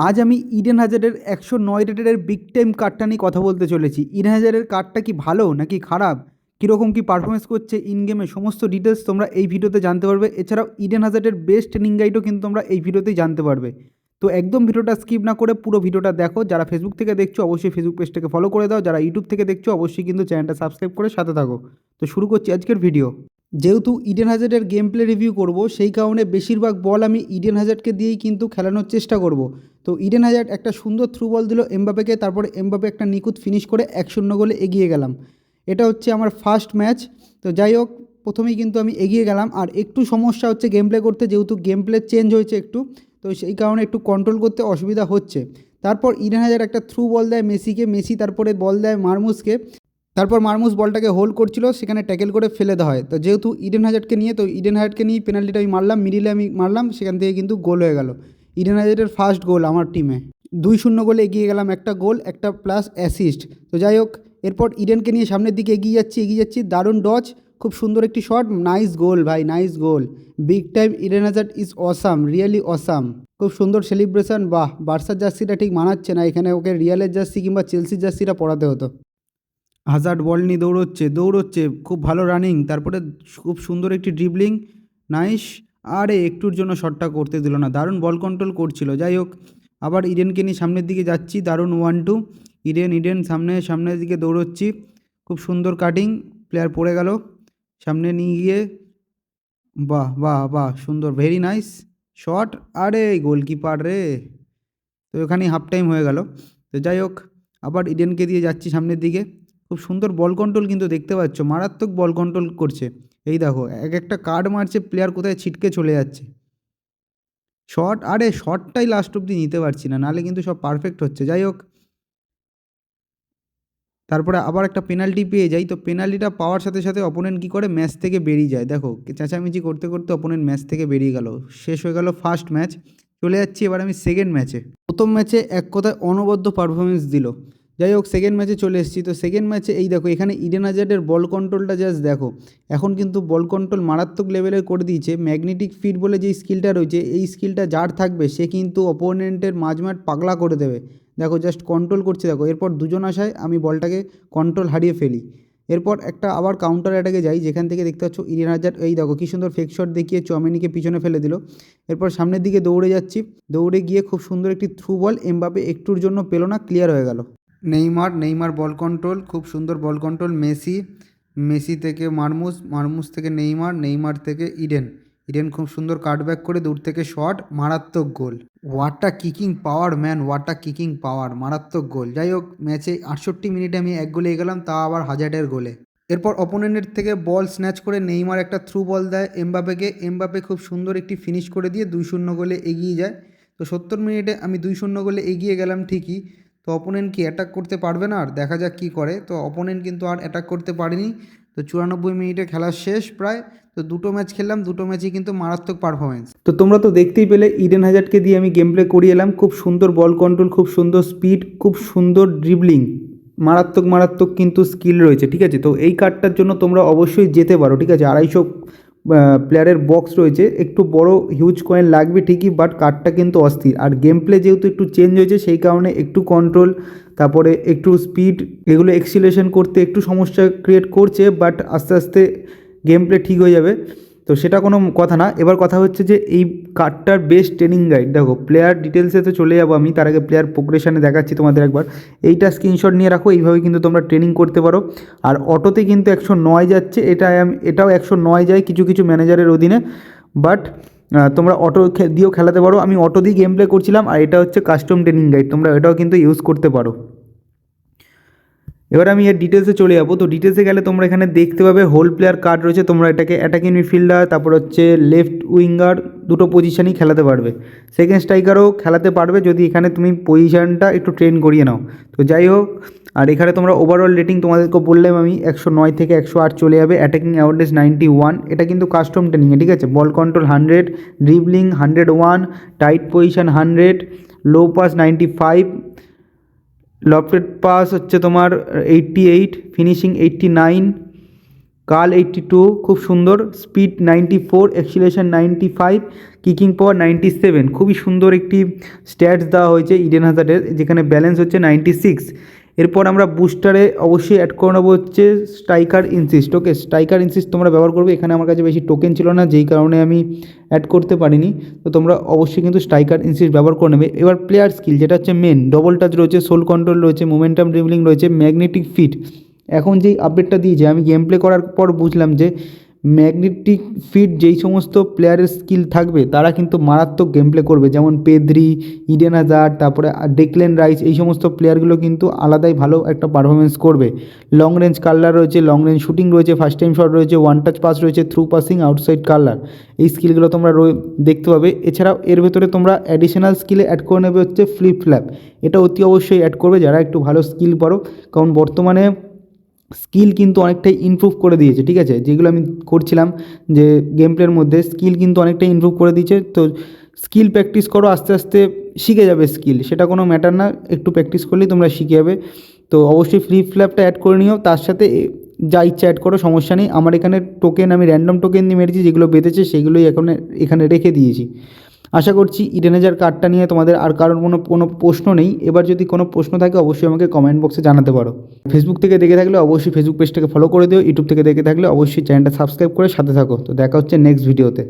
আজ আমি Eden হ্যাজার্ডের 109 রেটেডের big time কার্ডটা নিয়ে কথা বলতে চলেছি। ইডেন হ্যাজার্ডের কার্ডটা কি ভালো নাকি খারাপ, কীরকম কী পারফরমেন্স করছে ইন গেমে, সমস্ত ডিটেলস তোমরা এই ভিডিওতে জানতে পারবে। এছাড়াও ইডেন হ্যাজার্ডের বেস্ট ট্রেনিং গাইডও কিন্তু তোমরা এই ভিডিওতেই জানতে পারবে। তো একদম ভিডিওটা স্কিপ না করে পুরো ভিডিওটা দেখো। যারা ফেসবুক থেকে দেখছো অবশ্যই ফেসবুক পেজটাকে ফলো করে দাও, যারা ইউটিউব থেকে দেখছো অবশ্যই কিন্তু চ্যানেলটা সাবস্ক্রাইব করে সাথে থাকো। তো শুরু করছি আজকের ভিডিও। যেহেতু ইডেন হ্যাজার্ডের গেম প্লে রিভিউ করব, সেই কারণে বেশিরভাগ বল আমি ইডেন হ্যাজার্ডকে দিয়েই কিন্তু খেলানোর চেষ্টা করব। তো ইডেন হ্যাজার্ড একটা সুন্দর থ্রু বল দিল এমবাপেকে, তারপরে এমবাপে একটা নিখুঁত ফিনিশ করে 1-0 গোলে এগিয়ে গেলাম। এটা হচ্ছে আমার ফার্স্ট ম্যাচ। তো যাই হোক, প্রথমেই কিন্তু আমি এগিয়ে গেলাম। আর একটু সমস্যা হচ্ছে গেম প্লে করতে, যেহেতু গেম প্লে চেঞ্জ হয়েছে একটু, তো সেই কারণে একটু কন্ট্রোল করতে অসুবিধা হচ্ছে। তারপর ইডেন হ্যাজার্ড একটা থ্রু বল দেয় মেসিকে, মেসি তারপরে বল দেয় মারমুসকে। তারপর মারমুস বলটাকে হোল্ড করছিল, সেখানে ট্যাকেল করে ফেলে দেওয়া হয়। তো যেহেতু ইডেন হ্যাজার্ডকে নিয়ে, তো ইডেন হ্যাজার্ডকে নিয়ে পেনাল্টিটা আমি মারলাম, মিডিলে আমি মারলাম, সেখান থেকে কিন্তু গোল হয়ে গেল। ইডেন হ্যাজার্ডের ফার্স্ট গোল আমার টিমে। 2-0 গোলে এগিয়ে গেলাম, একটা গোল একটা প্লাস অ্যাসিস্ট। তো যাই হোক, এরপর ইডেনকে নিয়ে সামনের দিকে এগিয়ে যাচ্ছি। দারুণ ডচ, খুব সুন্দর একটি শট, নাইস গোল ভাই, nice goal. Big time Eden Hazard is awesome, really awesome. খুব সুন্দর সেলিব্রেশন। বাহ, বার্সার জার্সিটা ঠিক মানাচ্ছে না, এখানে ওকে রিয়ালের জার্সি কিংবা চেলসির জার্সিটা পরাতে হতো। হাজার্ড বল নিয়ে দৌড়চ্ছে, খুব ভালো রানিং, তারপরে খুব সুন্দর একটি ড্রিবলিং, নাইস। আরে একটুর জন্য শটটা করতে দিল না, দারুণ বল কন্ট্রোল করছিল। যাই হোক, আবার ইডেনকে নিয়ে সামনের দিকে যাচ্ছি, দারুণ 1-2। ইডেন সামনের দিকে দৌড়চ্ছি, খুব সুন্দর কাটিং, প্লেয়ার পড়ে গেল, সামনে নিয়ে গিয়ে বাহ বাহ বাহ, সুন্দর, ভেরি নাইস শট। আরে গোলকিপার রে! তো এখানেই হাফ টাইম হয়ে গেল। তো যাই হোক, আবার ইডেনকে দিয়ে যাচ্ছি সামনের দিকে। খুব সুন্দর বল কন্ট্রোল কিন্তু দেখতে পাচ্ছ, মারাত্মক বল কন্ট্রোল করছে। এই দেখো, এক একটা কার্ড মারছে, প্লেয়ার কোথায় ছিটকে চলে যাচ্ছে। শট, আরে শটটাই লাস্ট অব্দি নিতে পারছি না, নাহলে কিন্তু সব পারফেক্ট হচ্ছে। যাই হোক, তারপরে আবার একটা পেনাল্টি পেয়ে যাই। তো পেনাল্টিটা পাওয়ার সাথে সাথে অপোনেন্ট কী করে, ম্যাচ থেকে বেরিয়ে যায়। দেখো, চেঁচামেচি করতে করতে অপোনেন্ট ম্যাচ থেকে বেরিয়ে গেল। শেষ হয়ে গেল ফার্স্ট ম্যাচ। চলে যাচ্ছি এবার আমি সেকেন্ড ম্যাচে। প্রথম ম্যাচে এক কথায় অনবদ্য পারফরমেন্স দিল। যাই হোক, সেকেন্ড ম্যাচে চলে এসেছি। তো সেকেন্ড ম্যাচে এই দেখো, এখানে ইডেন হ্যাজার্ডের বল কন্ট্রোলটা জাস্ট দেখো। এখন কিন্তু বল কন্ট্রোল মারাত্মক লেভেলের করে দিয়েছে। ম্যাগনেটিক ফিট বলে যে স্কিলটা রয়েছে, এই স্কিলটা যার থাকবে সে কিন্তু অপোনেন্টের মাঝমাঠ পাগলা করে দেবে। দেখো জাস্ট কন্ট্রোল করছে, দেখো এরপর দুজন আসায় আমি বলটাকে কন্ট্রোল হারিয়ে ফেলি। এরপর একটা আবার কাউন্টার অ্যাটাকে যাই, যেখান থেকে দেখতে পাচ্ছ ইডেন হ্যাজার্ড, এই দেখো কী সুন্দর ফেক শট দেখিয়ে চমেনিকে পিছনে ফেলে দিল। এরপর সামনের দিকে দৌড়ে যাচ্ছি, দৌড়ে গিয়ে খুব সুন্দর একটি থ্রু বল এমবাপে একটুর জন্য পেল না, ক্লিয়ার হয়ে গেল। নেইমার বল কন্ট্রোল, খুব সুন্দর বল কন্ট্রোল। মেসি থেকে মারমুস থেকে নেইমার থেকে ইডেন খুব সুন্দর কাটব্যাক করে দূর থেকে শট, মারাত্মক গোল। What a kicking power man, what a kicking power, মারাত্মক গোল। যাই হোক, ম্যাচে 68 মিনিটে আমি এক গোলে এগেলাম, তা আবার হ্যাজার্ডের গোলে। এরপর অপোনেন্টের থেকে বল স্ন্যাচ করে নেইমার একটা থ্রু বল দেয় এমবাপেকে, এমবাপে খুব সুন্দর একটি ফিনিশ করে দিয়ে 2-0 গোলে এগিয়ে যায়। তো 70 মিনিটে আমি 2-0 গোলে এগিয়ে গেলাম ঠিকই। তো অপোনেন্ট কি অ্যাটাক করতে পারবে না? আর দেখা যাক কী করে। তো অপোনেন্ট কিন্তু আর অ্যাটাক করতে পারেনি। তো 94 মিনিটে খেলা শেষ প্রায়। তো দুটো ম্যাচ খেললাম, দুটো ম্যাচই কিন্তু মারাত্মক পারফরমেন্স। তো তোমরা তো দেখতেই পেলে, ইডেন হ্যাজার্ডকে দিয়ে আমি গেম প্লে করিয়ে এলাম। খুব সুন্দর বল কন্ট্রোল, খুব সুন্দর স্পিড, খুব সুন্দর ড্রিবলিং, মারাত্মক কিন্তু স্কিল রয়েছে, ঠিক আছে। তো এই কার্ডটার জন্য তোমরা অবশ্যই যেতে পারো, ঠিক আছে। 250 প্লেয়ারের বক্স রয়েছে, একটু বড় হিউজ কয়েন লাগবে ঠিকই, বাট কার্ডটা কিন্তু অস্থির। আর গেম প্লে যেহেতু একটু চেঞ্জ হয়েছে, সেই কারণে একটু কন্ট্রোল, তারপরে একটু স্পিড, এগুলো এক্সিলেশন করতে একটু সমস্যা ক্রিয়েট করছে, বাট আস্তে আস্তে গেম প্লে ঠিক হয়ে যাবে। তো সেটা কোনো কথা না। এবার কথা হচ্ছে যে এই কার্ডটার বেস্ট ট্রেনিং গাইড দেখো। প্লেয়ার ডিটেলসে তো চলে যাবো আমি, তার আগে প্লেয়ার প্রোগ্রেশনে দেখাচ্ছি তোমাদের একবার। এইটা স্ক্রিনশট নিয়ে রাখো, এইভাবে কিন্তু তোমরা ট্রেনিং করতে পারো। আর অটোতে কিন্তু 109 যাচ্ছে, এটাও 109 যায় কিছু কিছু ম্যানেজারের অধীনে, বাট তোমরা অটো দিয়েও খেলাতে পারো। আমি অটো দিয়ে গেম প্লে করছিলাম, আর এটা হচ্ছে কাস্টম ট্রেনিং গাইড, তোমরা এটাও কিন্তু ইউজ করতে পারো। এবার আমি এর ডিটেলসে চলে যাবো। তো ডিটেলসে গেলে তোমরা এখানে দেখতে পাবে হোল প্লেয়ার কার্ড রয়েছে। তোমরা এটাকে অ্যাটাকিং মিডফিল্ডার, তারপর হচ্ছে লেফট উইঙ্গার, দুটো পজিশনই খেলাতে পারবে। সেকেন্ড স্ট্রাইকারও খেলাতে পারবে যদি এখানে তুমি পজিশনটা একটু ট্রেন করিয়ে নাও। তো যাই হোক, আর এখানে তোমরা ওভারঅল রেটিং তোমাদেরকে বললাম আমি, 109 থেকে 108 চলে যাবে। অ্যাটাকিং অ্যাওয়ারনেস 91, এটা কিন্তু কাস্টম ট্রেনিংয়ে, ঠিক আছে। Ball control 100, dribbling 101, tight position 100, low pass 95, lofted pass হচ্ছে তোমার 88, ফিনিশিং 89, কাল 82, খুব সুন্দর, স্পিড 94, অ্যাক্সিলারেশন 95, কিকিং পাওয়ার 97, খুবই সুন্দর একটি স্ট্যাটস দেওয়া হয়েছে ইডেন হ্যাজার্ডের, যেখানে ব্যালেন্স হচ্ছে 96। এরপর আমরা বুস্টারে অবশ্যই অ্যাড করে নেবো হচ্ছে স্ট্রাইকার ইনসিস্ট। ওকে, স্ট্রাইকার ইনসিস্ট তোমরা ব্যবহার করবে। এখানে আমার কাছে বেশি টোকেন ছিল না, যেই কারণে আমি অ্যাড করতে পারিনি। তো তোমরা অবশ্যই কিন্তু স্ট্রাইকার ইনসিস্ট ব্যবহার করে নেবে। এবার প্লেয়ার স্কিল, যেটা হচ্ছে মেন, ডবল টাচ রয়েছে, সোল কন্ট্রোল রয়েছে, মোমেন্টাম ড্রিবলিং রয়েছে, ম্যাগনেটিক ফিট। এখন যেই আপডেটটা দিয়েছে, আমি গেম প্লে করার পর বুঝলাম যে ম্যাগনেটিক ফিট যেই সমস্ত প্লেয়ারের স্কিল থাকবে তারা কিন্তু মারাত্মক গেম প্লে করবে, যেমন পেদ্রি, ইডেন হ্যাজার্ড, তারপরে ডেকলেন রাইস, এই সমস্ত প্লেয়ারগুলো কিন্তু আলাদাই ভালো একটা পারফরমেন্স করবে। লং রেঞ্জ কালার রয়েছে, লং রেঞ্জ শুটিং রয়েছে, ফার্স্ট টাইম শট রয়েছে, ওয়ান টাচ পাস রয়েছে, থ্রু পাসিং, আউটসাইড কালার, এই স্কিলগুলো তোমরা দেখতে পাবে। এছাড়াও এর ভেতরে তোমরা অ্যাডিশনাল স্কিলে অ্যাড করে নেবে হচ্ছে ফ্লিপ ফ্ল্যাপ। এটা অতি অবশ্যই অ্যাড করবে যারা একটু ভালো স্কিল পারো, কারণ বর্তমানে স্কিল কিন্তু অনেকটাই ইমপ্রুভ করে দিয়েছে। ঠিক আছে, যেগুলো আমি করছিলাম যে গেম প্লের মধ্যে, স্কিল কিন্তু অনেকটাই ইমপ্রুভ করে দিয়েছে। তো স্কিল প্র্যাকটিস করো, আস্তে আস্তে শিখে যাবে স্কিল, সেটা কোনো ম্যাটার না, একটু প্র্যাকটিস করলেই তোমরা শিখে যাবে। তো অবশ্যই ফ্লিপ ফ্ল্যাপটা অ্যাড করে নিও, তার সাথে যা ইচ্ছা অ্যাড করো, সমস্যা নেই। আমার এখানে টোকেন আমি র্যান্ডম টোকেন দিয়ে মেরেছি, যেগুলো বেঁধেছে সেগুলোই এখানে রেখে দিয়েছি। আশা করছি ইডেন হ্যাজার্ড কার্ডটা নিয়ে তোমাদের আর কারোর কোনো প্রশ্ন নেই। এবার যদি কোনো প্রশ্ন থাকে অবশ্যই আমাকে কমেন্ট বক্সে জানাতে পারো। ফেসবুক থেকে দেখে থাকলে অবশ্যই ফেসবুক পেজটাকে ফলো করে দিও, ইউটিউব থেকে দেখে থাকলে অবশ্যই চ্যানেলটা সাবস্ক্রাইব করে সাথে থাকো। তো দেখা হচ্ছে নেক্সট ভিডিওতে।